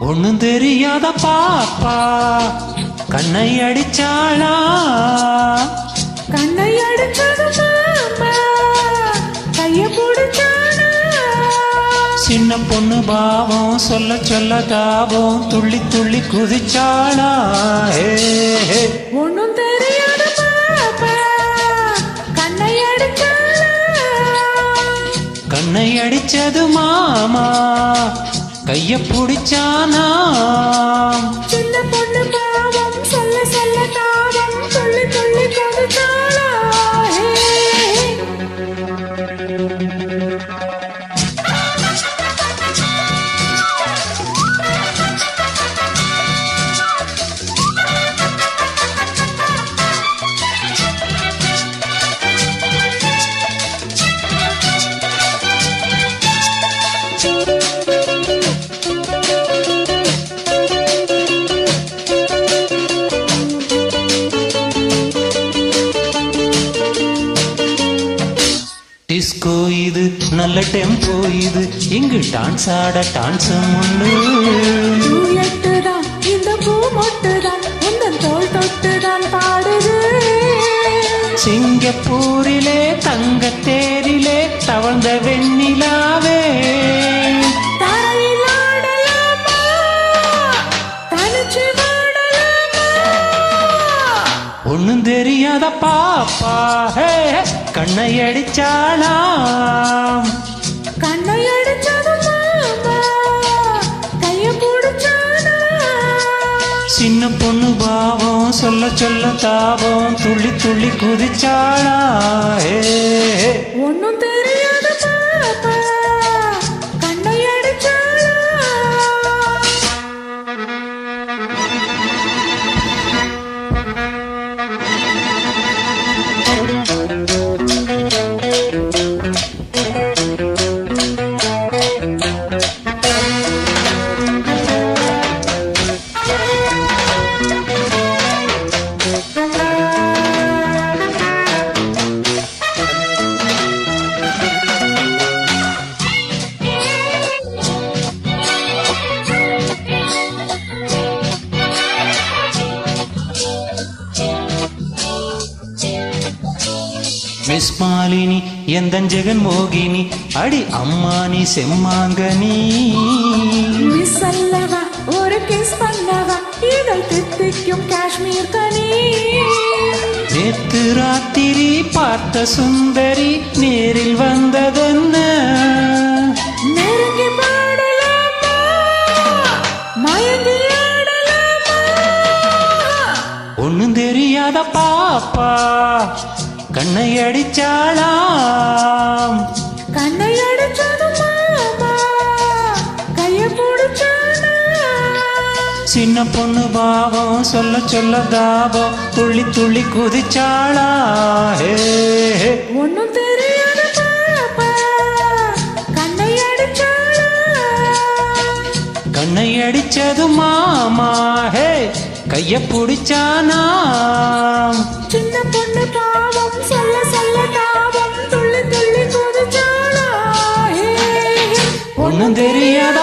ஒண்ணும் தெரியாத பாப்பா கண்ணை அடிச்சாளா கண்ணை அடிச்சது மாமா கைய பிடிச்சானா சின்ன பொண்ணு பாவம் சொல்ல சொல்ல தாபம் துள்ளி துள்ளி குதிச்சாளா ஒண்ணும் தெரியாத பாப்பா கண்ணை அடிச்சாளா கண்ணை அடிச்சது மாமா கைய பிடிச்சானா சின்ன பொண்ணு பாவம் சொல்ல சொல்ல தாவம் துள்ளி துள்ளி குதிச்சாளா டிஸ்கோ இது நல்ல டெம்போ இது இங்கு டான்ஸ் ஆட டான்ஸும் உண்டு எட்டுதான் இந்த பூ மொட்டுதான் உந்தன் தோல் தொட்டுதான் பாடுது சிங்கப்பூரிலே தங்க தேரிலே தவழ்ந்த வெண்ணிலாவே தரையில் ஆடலாமா தனிச்சு வாடலாமா ஒண்ணும் தெரியாத பாப்பா கண்ணை அடிச்சாளாம் கண்ணை அடிச்சது மாமா கைய பிடிச்சானா சின்ன பொண்ணு பாவம் சொல்ல சொல்ல தாபம் துள்ளி துள்ளி குதிச்சாளா ஒண்ணும் தெரியாத பாப்பா கண்ணை அடிச்சாளா மிஸ் மாலினி எந்தன் ஜெகன் மோகினி அடி அம்மானி செம்மாங்கனி மிஸ் அல்லவா ஒரு கிஸ் பண்ணவா இதழ் தித்திக்கும் காஷ்மீர் கனி நேத்து ராத்திரி பார்த்த சுந்தரி நேரில் வந்ததென்ன நெருங்கி பாடலாமா மயங்கி ஆடலாமா ஒண்ணும் தெரியாத பாப்பா கண்ணை அடிச்சாளாம் கண்ணை அடிச்சது மாமா கைய பிடிச்சானா சின்ன பொண்ணு பாவம் சொல்ல சொல்ல தாபம் துள்ளி துள்ளி குதிச்சாளா ஒண்ணும் தெரியாத பாப்பா கண்ணை அடிச்சாளா கண்ணை அடிச்சது மாமா கைய பிடிச்சானாம் சின்ன பொண்ணு பாவம் சொல்ல சொல்ல தாவம் துள்ளி துள்ளி குதிச்சாளா ஒண்ணும் தெரியாத